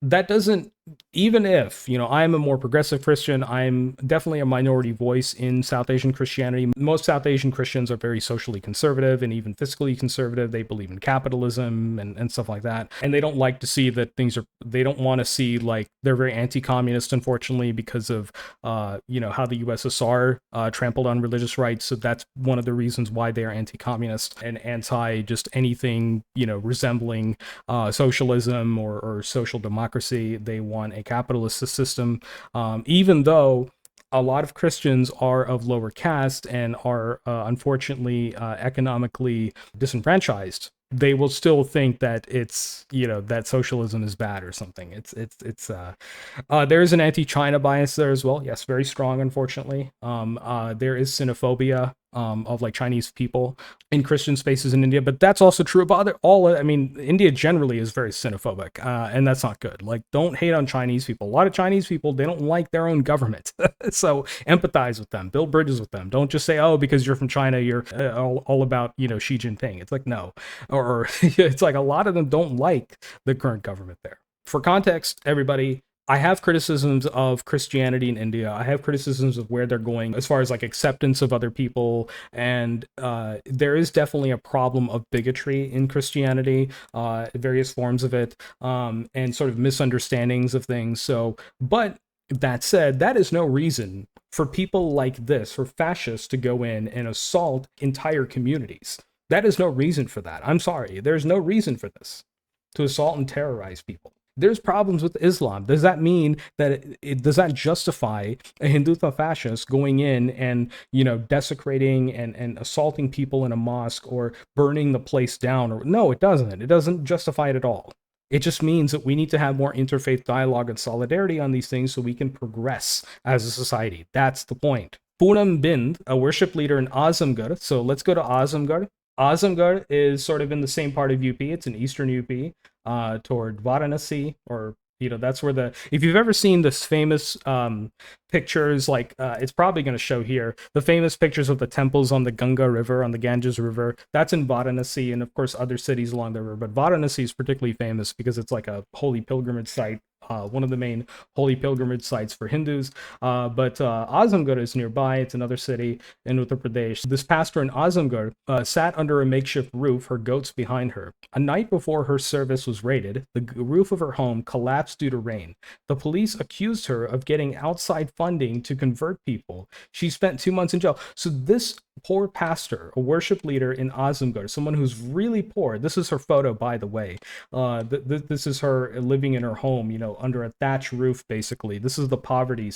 that doesn't, even if, I'm a more progressive Christian, I'm definitely a minority voice in South Asian Christianity. Most South Asian Christians are very socially conservative and even fiscally conservative. They believe in capitalism and stuff like that. And they don't like to see that they don't want to see, like, they're very anti-communist, unfortunately, because of, how the USSR trampled on religious rights. So that's one of the reasons why they are anti-communist and anti just anything, resembling socialism or social democracy. They want a capitalist system, even though a lot of Christians are of lower caste and are unfortunately economically disenfranchised. They will still think that it's that socialism is bad or something. There is an anti-China bias there as well. Yes, very strong, unfortunately. There is xenophobia of like Chinese people in Christian spaces in India, but that's also true about India generally is very xenophobic, and that's not good. Like, don't hate on Chinese people. A lot of Chinese people, they don't like their own government. So empathize with them, build bridges with them. Don't just say, "Oh, because you're from China, you're all about Xi Jinping." It's like, no. Or it's like a lot of them don't like the current government there. for context, everybody, I have criticisms of Christianity in India. I have criticisms of where they're going as far as like acceptance of other people, and there is definitely a problem of bigotry in Christianity, various forms of it, and sort of misunderstandings of things. So, but that said, that is no reason for people like this, for fascists to go in and assault entire communities. That is no reason for that. I'm sorry. There's no reason for this, to assault and terrorize people. There's problems with Islam. Does that mean that does that justify a Hindutva fascist going in and, you know, desecrating and assaulting people in a mosque or burning the place down? Or no, it doesn't. It doesn't justify it at all. It just means that we need to have more interfaith dialogue and solidarity on these things so we can progress as a society. That's the point. Poonam Bind, a worship leader in Azamgarh. So let's go to Azamgarh. Azamgarh is sort of in the same part of UP. It's in eastern UP, toward Varanasi, or, you know, that's where the, if you've ever seen this famous pictures, like it's probably going to show here, the famous pictures of the temples on the Ganga River, on the Ganges River, that's in Varanasi, and of course other cities along the river. But Varanasi is particularly famous because it's like a holy pilgrimage site, one of the main holy pilgrimage sites for Hindus. But Azamgarh is nearby. It's another city in Uttar Pradesh. This pastor in Azamgarh sat under a makeshift roof, her goats behind her. A night before her service was raided, the roof of her home collapsed due to rain. The police accused her of getting outside funding to convert people. She spent 2 months in jail. So this poor pastor, a worship leader in Azamgarh, someone who's really poor. This is her photo, by the way. This is her living in her home, you know, under a thatch roof, basically. This is the poverty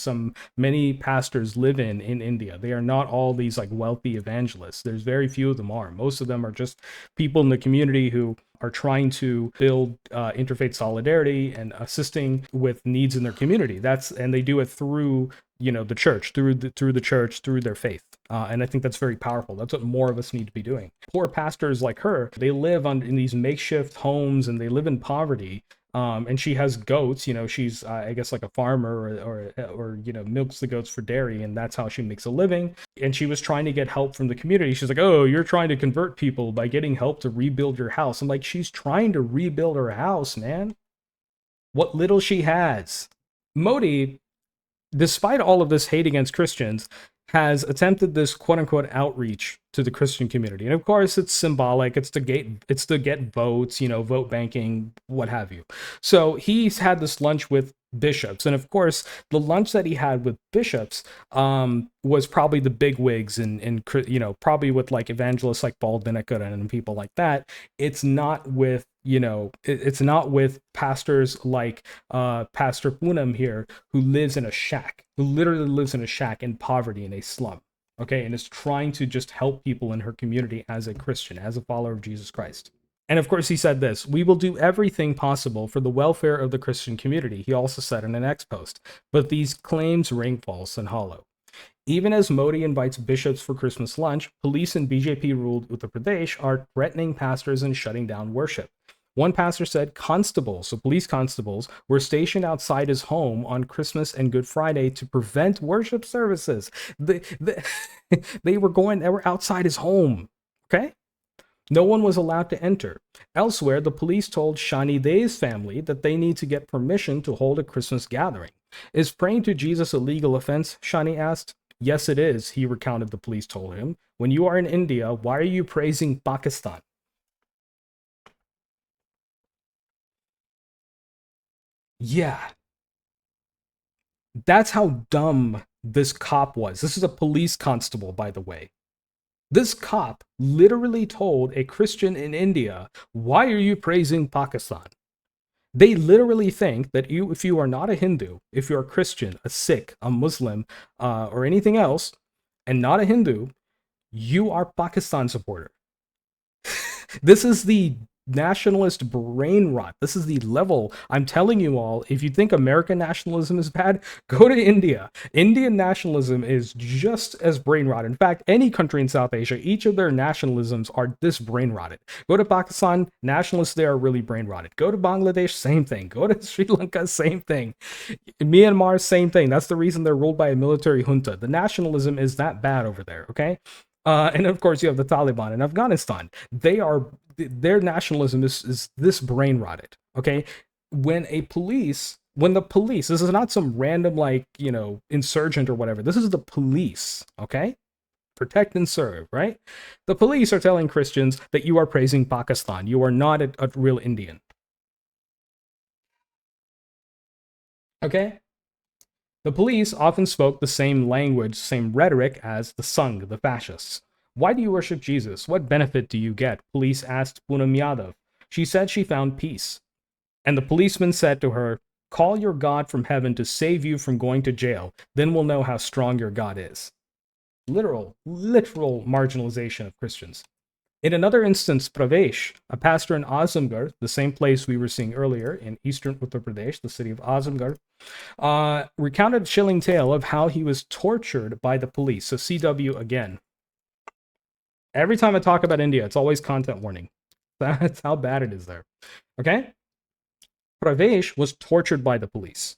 many pastors live in India. They are not all these like wealthy evangelists. There's very few of them are. Most of them are just people in the community who are trying to build interfaith solidarity and assisting with needs in their community. And they do it through, you know, the church, through the church, through their faith. And I think that's very powerful. That's what more of us need to be doing. Poor pastors like her, they live in these makeshift homes and they live in poverty. And she has goats, you know, she's, I guess, like a farmer or, you know, milks the goats for dairy, and that's how she makes a living. And she was trying to get help from the community. She's like, oh, you're trying to convert people by getting help to rebuild your house. I'm like, she's trying to rebuild her house, man. What little she has. Modi, despite all of this hate against Christians, has attempted this quote-unquote outreach to the Christian community. And of course, it's symbolic. It's to get votes, you know, vote banking, what have you. So he's had this lunch with bishops. And of course, the lunch that he had with bishops was probably the big wigs and you know, probably with like evangelists like Paul Dinakaran and people like that. It's not with, you know, it's not with pastors like Pastor Poonam here, who lives in a shack, who literally lives in a shack in poverty in a slum. Okay, and is trying to just help people in her community as a Christian, as a follower of Jesus Christ. And of course, he said this: we will do everything possible for the welfare of the Christian community, he also said in an X post. But these claims ring false and hollow. Even as Modi invites bishops for Christmas lunch, police in BJP-ruled Uttar Pradesh are threatening pastors and shutting down worship. One pastor said constables, so police constables, were stationed outside his home on Christmas and Good Friday to prevent worship services. They were outside his home, okay? No one was allowed to enter. Elsewhere, the police told Shani De's family that they need to get permission to hold a Christmas gathering. Is praying to Jesus a legal offense? Shani asked. Yes, it is, he recounted, the police told him. When you are in India, why are you praising Pakistan? Yeah. That's how dumb this cop was. This is a police constable, by the way. This cop literally told a Christian in India, why are you praising Pakistan? They literally think that if you are not a Hindu, if you're a Christian, a Sikh, a Muslim, or anything else, and not a Hindu, you are Pakistan supporter. This is the nationalist brain rot. This is the level. I'm telling you all, if you think American nationalism is bad, go to India. Indian nationalism is just as brain rot. In fact, any country in South Asia, each of their nationalisms are this brain rotted. Go to Pakistan, nationalists there are really brain rotted. Go to Bangladesh, same thing. Go to Sri Lanka, same thing. Myanmar, same thing. That's the reason they're ruled by a military junta. The nationalism is that bad over there, okay? And of course, you have the Taliban in Afghanistan. Their nationalism is this brain rotted, okay? when the police, this is not some random, like, insurgent or whatever. This is the police, okay? Protect and serve, right? The police are telling Christians that you are praising Pakistan. You are not a real Indian. Okay? The police often spoke the same language, same rhetoric as the Sangh, the fascists. Why do you worship Jesus? What benefit do you get? Police asked Poonam Yadav. She said she found peace. And the policeman said to her, call your God from heaven to save you from going to jail. Then we'll know how strong your God is. Literal marginalization of Christians. In another instance, Pradesh, a pastor in Azamgarh, the same place we were seeing earlier in eastern Uttar Pradesh, the city of Azamgarh, recounted a chilling tale of how he was tortured by the police. So CW again. Every time I talk about India, it's always content warning. That's how bad it is there. Okay? Pradesh was tortured by the police.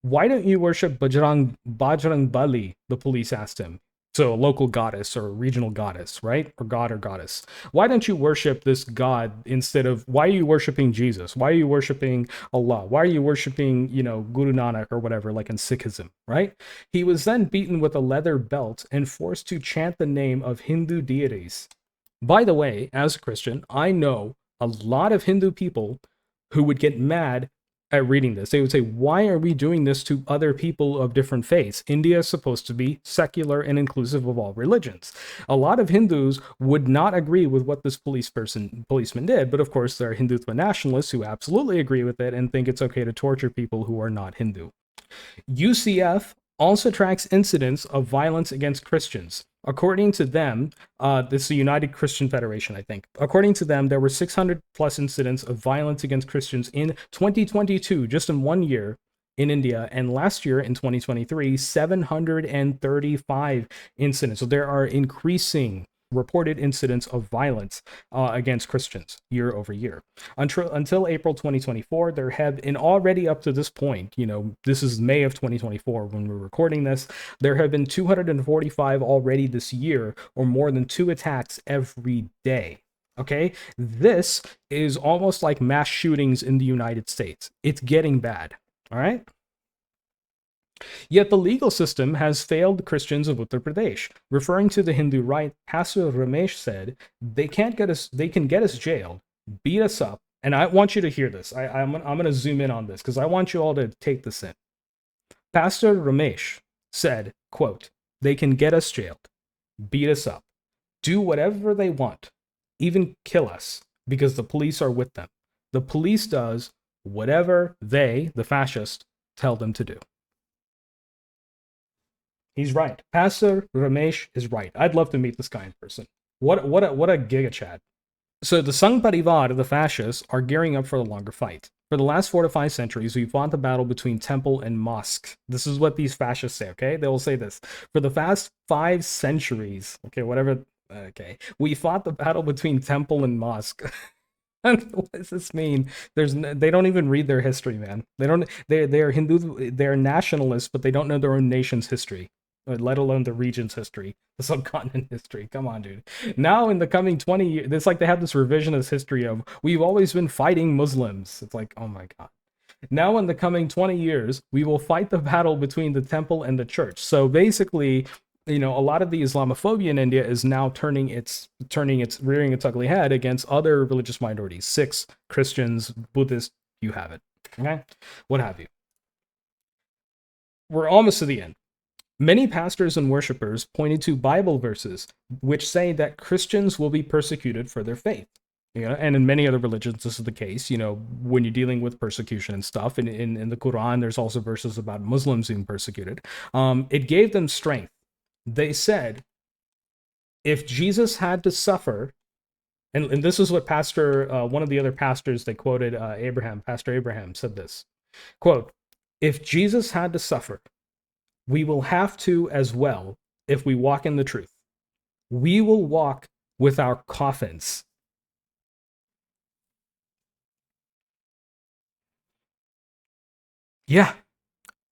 Why don't you worship Bajrang Bali? The police asked him. So a local goddess or a regional goddess, right? Or god or goddess. Why don't you worship this god instead of, why are you worshiping Jesus? Why are you worshiping Allah? Why are you worshiping, Guru Nanak or whatever, like in Sikhism, right? He was then beaten with a leather belt and forced to chant the name of Hindu deities. By the way, as a Christian, I know a lot of Hindu people who would get mad at reading this. They would say, why are we doing this to other people of different faiths? India is supposed to be secular and inclusive of all religions. A lot of Hindus would not agree with what this policeman did, but of course there are Hindutva nationalists who absolutely agree with it and think it's okay to torture people who are not Hindu. UCF also tracks incidents of violence against Christians. According to them, this is the United Christian Federation, I think. According to them, there were 600 plus incidents of violence against Christians in 2022, just in 1 year in India. And last year, in 2023, 735 incidents. So there are increasing reported incidents of violence against Christians year over year. Until April 2024, there have been already up to this point, this is May of 2024 when we're recording this, there have been 245 already this year, or more than 2 attacks every day. Okay? This is almost like mass shootings in the United States. It's getting bad. All right? Yet the legal system has failed Christians of Uttar Pradesh. Referring to the Hindu right, Pastor Ramesh said, they can get us jailed, beat us up, and I want you to hear this. I'm going to zoom in on this because I want you all to take this in. Pastor Ramesh said, quote, they can get us jailed, beat us up, do whatever they want, even kill us, because the police are with them. The police does whatever they, the fascists, tell them to do. He's right. Pastor Ramesh is right. I'd love to meet this guy in person. What a giga chad. So the Sangh Parivar, the fascists, are gearing up for a longer fight. For the last 4 to 5 centuries, we fought the battle between temple and mosque. This is what these fascists say, okay? They will say this. For the past 5 centuries, we fought the battle between temple and mosque. What does this mean? They don't even read their history, man. They're Hindu, they're nationalists, but they don't know their own nation's history, let alone the region's history, the subcontinent history. Come on, dude. Now in the coming 20 years, it's like they have this revisionist history of, we've always been fighting Muslims. It's like, oh my God. Now in the coming 20 years, we will fight the battle between the temple and the church. So basically, a lot of the Islamophobia in India is now rearing its ugly head against other religious minorities, Sikhs, Christians, Buddhists, you have it. Okay? What have you. We're almost to the end. Many pastors and worshipers pointed to Bible verses which say that Christians will be persecuted for their faith. And in many other religions, this is the case. When you're dealing with persecution and stuff, in the Quran, there's also verses about Muslims being persecuted. It gave them strength. They said, if Jesus had to suffer, and this is what one of the other pastors they quoted, Pastor Abraham said this, quote, if Jesus had to suffer, we will have to as well if we walk in the truth. We will walk with our coffins. Yeah,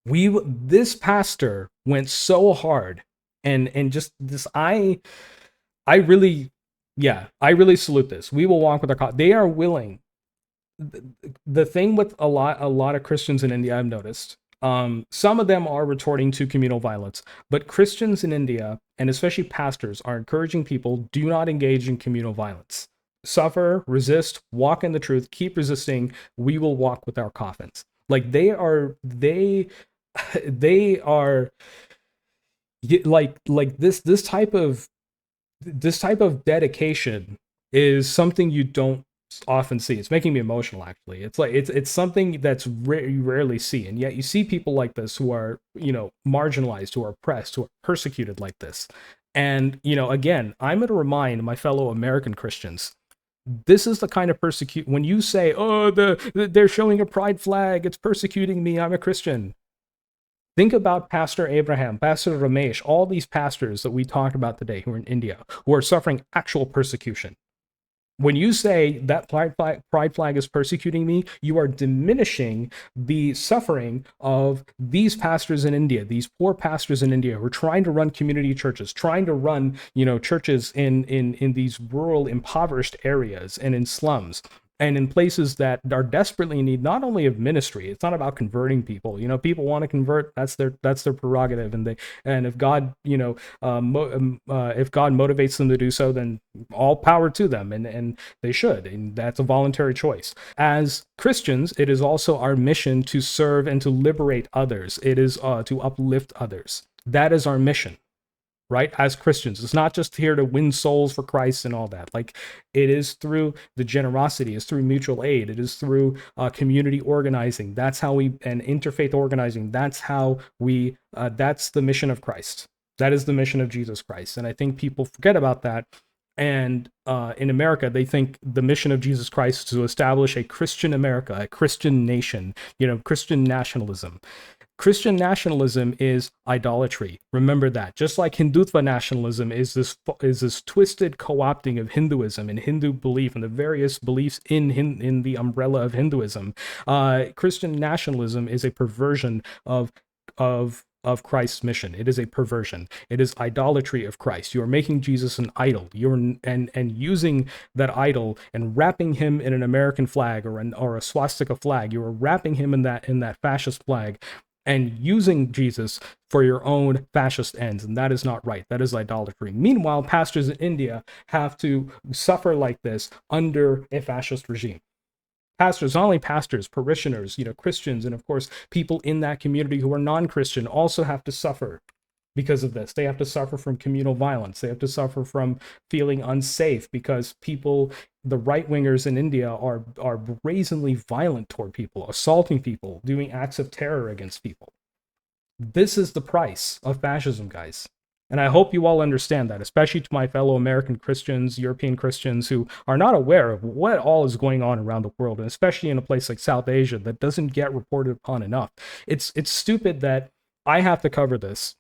this pastor went so hard, and just this, I really salute this. We will walk with our coffins. They are willing the thing with a lot of Christians in India, I've noticed, some of them are retorting to communal violence, but Christians in India, and especially pastors, are encouraging people, do not engage in communal violence. Suffer, resist, walk in the truth, keep resisting. We will walk with our coffins. Like they are like this type of dedication is something you don't often see. It's making me emotional, actually. It's like it's something that's you rarely see, and yet you see people like this who are, marginalized, who are oppressed, who are persecuted like this. And again, I'm going to remind my fellow American Christians, this is the kind of persecute. When you say, "Oh, they're showing a pride flag, it's persecuting me, I'm a Christian." Think about Pastor Abraham, Pastor Ramesh, all these pastors that we talked about today who are in India, who are suffering actual persecution. When you say that pride flag is persecuting me, you are diminishing the suffering of these pastors in India, these poor pastors in India who are trying to run community churches, trying to run, churches in these rural, impoverished areas and in slums, and in places that are desperately in need not only of ministry. It's not about converting people. People want to convert, that's their prerogative, and if God if God motivates them to do so, then all power to them, and they should, and that's a voluntary choice. As Christians, it is also our mission to serve and to liberate others. It is to uplift others. That is our mission, right? As Christians, it's not just here to win souls for Christ and all that. Like, it is through the generosity, it's through mutual aid, it is through community organizing. That's how and interfaith organizing. That's how that's the mission of Christ. That is the mission of Jesus Christ. And I think people forget about that. And in America, they think the mission of Jesus Christ is to establish a Christian America, a Christian nation, Christian nationalism. Christian nationalism is idolatry. Remember that. Just like Hindutva nationalism is this twisted co-opting of Hinduism and Hindu belief and the various beliefs in the umbrella of Hinduism. Christian nationalism is a perversion of Christ's mission. It is a perversion. It is idolatry of Christ. You are making Jesus an idol. And using that idol and wrapping him in an American flag or a swastika flag. You are wrapping him in that fascist flag, and using Jesus for your own fascist ends, and that is not right. That is idolatry. Meanwhile, pastors in India have to suffer like this under a fascist regime. Pastors, not only pastors, parishioners, Christians, and of course, people in that community who are non-Christian also have to suffer because of this. They have to suffer from communal violence. They have to suffer from feeling unsafe because the right-wingers in India are brazenly violent toward people, assaulting people, doing acts of terror against people. This is the price of fascism, guys. And I hope you all understand that, especially to my fellow American Christians, European Christians who are not aware of what all is going on around the world, and especially in a place like South Asia that doesn't get reported upon enough. It's stupid that I have to cover this.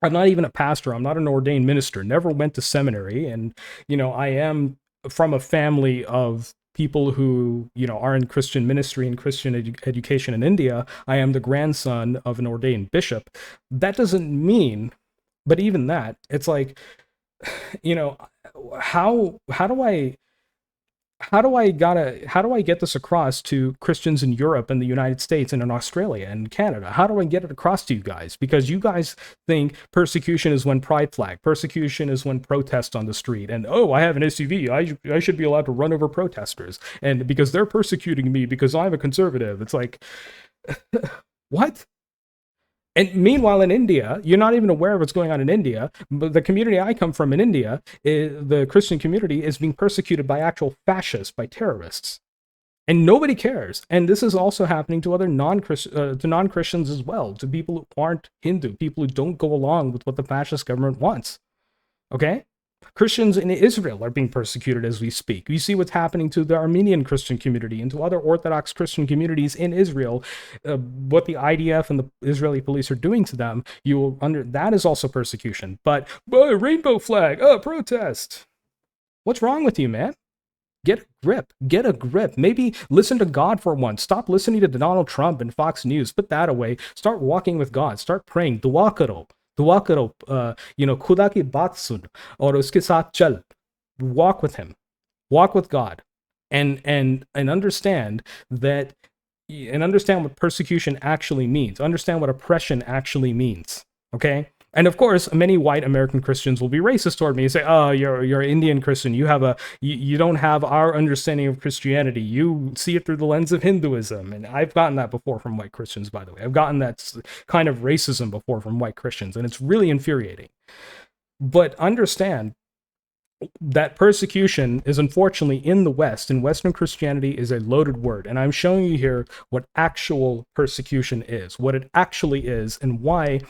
I'm not even a pastor. I'm not an ordained minister. Never went to seminary. And, I am from a family of people who, are in Christian ministry and Christian education in India. I am the grandson of an ordained bishop. That doesn't mean, but even that, it's like, how do I get this across to Christians in Europe and the United States and in Australia and Canada? How do I get it across to you guys? Because you guys think persecution is when pride flag, persecution is when protest on the street, and I have an SUV, I should be allowed to run over protesters, and because they're persecuting me because I'm a conservative. It's like, what? And meanwhile, in India, you're not even aware of what's going on in India. But the community I come from in India, the Christian community, is being persecuted by actual fascists, by terrorists. And nobody cares. And this is also happening to other non-Christians as well, to people who aren't Hindu, people who don't go along with what the fascist government wants. Okay? Christians in Israel are being persecuted as we speak. You see what's happening to the Armenian Christian community and to other Orthodox Christian communities in Israel, what the IDF and the Israeli police are doing to them. That is also persecution. But rainbow flag, protest. What's wrong with you, man? Get a grip. Get a grip. Maybe listen to God for once. Stop listening to Donald Trump and Fox News. Put that away. Start walking with God. Start praying. Dua karo. दुआ करो, खुदा की बात सुन और उसके साथ चल. Walk with him. Walk with God. and understand that, and understand what persecution actually means, understand what oppression actually means. Okay. And of course, many white American Christians will be racist toward me and say, "Oh, you're an Indian Christian. You don't have our understanding of Christianity. You see it through the lens of Hinduism." And I've gotten that before from white Christians, by the way. I've gotten that kind of racism before from white Christians, and it's really infuriating. But understand that persecution is unfortunately in the West, and Western Christianity is a loaded word. And I'm showing you here what actual persecution is, what it actually is, and why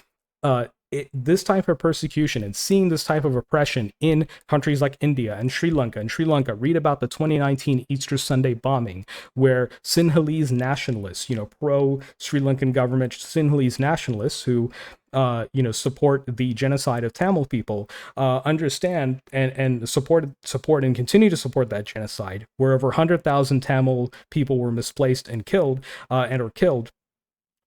this type of persecution and seeing this type of oppression in countries like India and Sri Lanka. In Sri Lanka, read about the 2019 Easter Sunday bombing, where Sinhalese nationalists, pro-Sri Lankan government Sinhalese nationalists who support the genocide of Tamil people, understand and support and continue to support that genocide, where over 100,000 Tamil people were misplaced and killed and are killed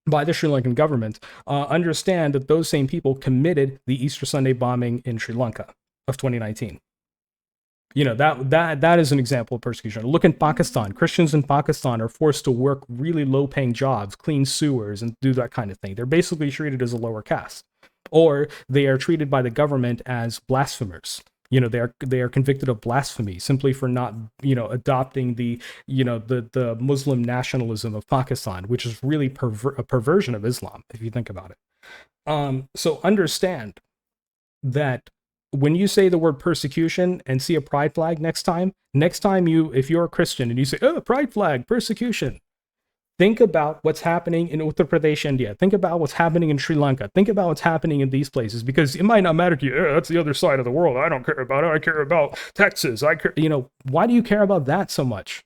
by the Sri Lankan government. Understand that those same people committed the Easter Sunday bombing in Sri Lanka of 2019. That is an example of persecution. Look in Pakistan. Christians in Pakistan are forced to work really low-paying jobs, clean sewers, and do that kind of thing. They're basically treated as a lower caste, or they are treated by the government as blasphemers. They are convicted of blasphemy simply for not, adopting the Muslim nationalism of Pakistan, which is really a perversion of Islam, if you think about it. So understand that when you say the word persecution and see a pride flag next time if you're a Christian and you say, "Oh, pride flag, persecution," think about what's happening in Uttar Pradesh, India. Think about what's happening in Sri Lanka. Think about what's happening in these places, because it might not matter to you. That's the other side of the world. I don't care about it. I care about Texas. Why do you care about that so much?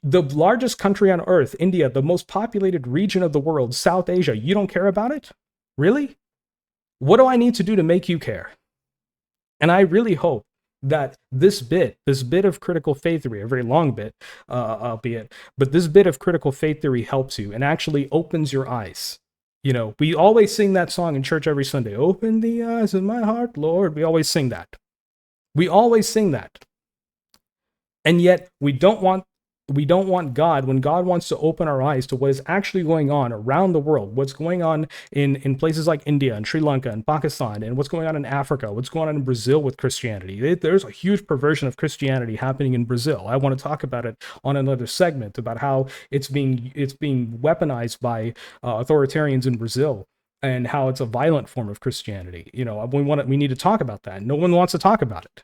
The largest country on earth, India, the most populated region of the world, South Asia, you don't care about it? Really? What do I need to do to make you care? And I really hope that this bit of critical faith theory, a very long bit, albeit, but this bit of critical faith theory helps you and actually opens your eyes. We always sing that song in church every Sunday. "Open the eyes of my heart, Lord." We always sing that. And yet we don't want God, when God wants to open our eyes to what is actually going on around the world, what's going on in places like India and Sri Lanka and Pakistan, and what's going on in Africa, what's going on in Brazil with Christianity. There's a huge perversion of Christianity happening in Brazil. I want to talk about it on another segment, about how it's being weaponized by authoritarians in Brazil, and how it's a violent form of Christianity. We need to talk about that. No one wants to talk about it.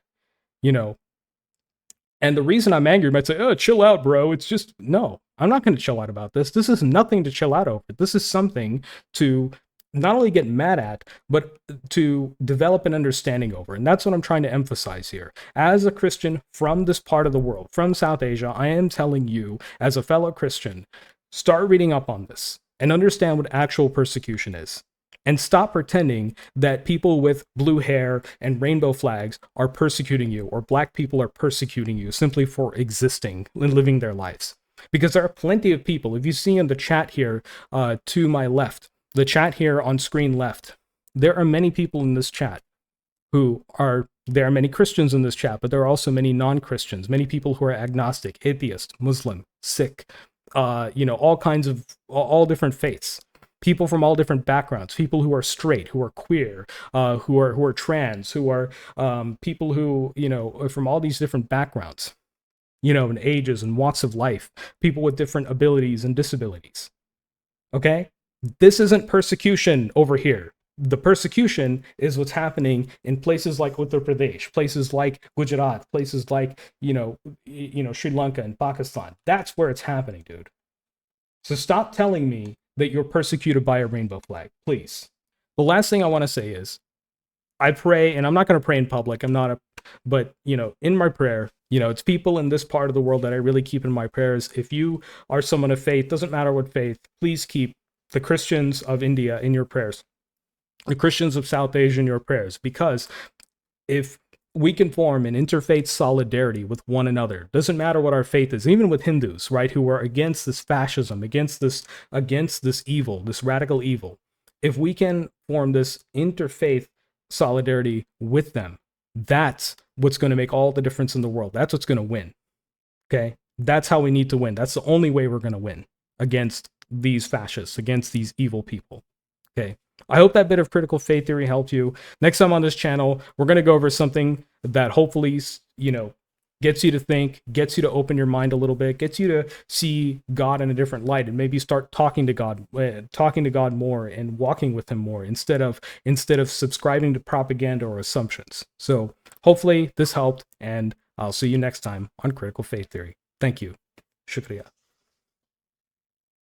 And the reason I'm angry, you might say, "Oh, chill out, bro." It's just, no, I'm not going to chill out about this. This is nothing to chill out over. This is something to not only get mad at, but to develop an understanding over. And that's what I'm trying to emphasize here. As a Christian from this part of the world, from South Asia, I am telling you, as a fellow Christian, start reading up on this and understand what actual persecution is. And stop pretending that people with blue hair and rainbow flags are persecuting you, or black people are persecuting you simply for existing and living their lives. Because there are plenty of people, if you see in the chat here to my left, the chat here on screen left, there are many people in this chat there are many Christians in this chat, but there are also many non-Christians, many people who are agnostic, atheist, Muslim, Sikh, all different faiths. People from all different backgrounds, people who are straight, who are queer, who are trans, who are people who, are from all these different backgrounds, and ages and walks of life, people with different abilities and disabilities. Okay? This isn't persecution over here. The persecution is what's happening in places like Uttar Pradesh, places like Gujarat, places like, Sri Lanka and Pakistan. That's where it's happening, dude. So stop telling me that you're persecuted by a rainbow flag, please. The last thing I want to say is, I pray, and I'm not going to pray in public, but in my prayer, it's people in this part of the world that I really keep in my prayers. If you are someone of faith, doesn't matter what faith, please keep the Christians of India in your prayers, the Christians of South Asia in your prayers, because if we can form an interfaith solidarity with one another, doesn't matter what our faith is, even with Hindus, right, who are against this fascism, against this evil, this radical evil. If we can form this interfaith solidarity with them, That's what's going to make all the difference in the world. That's what's going to win. Okay? That's how we need to win. That's the only way we're going to win against these fascists, against these evil people. Okay? I hope that bit of critical faith theory helped you. Next time on this channel, we're going to go over something that hopefully, gets you to think, gets you to open your mind a little bit, gets you to see God in a different light, and maybe start talking to God more and walking with him more instead of subscribing to propaganda or assumptions. So hopefully this helped, and I'll see you next time on Critical Faith Theory. Thank you. Shukriya.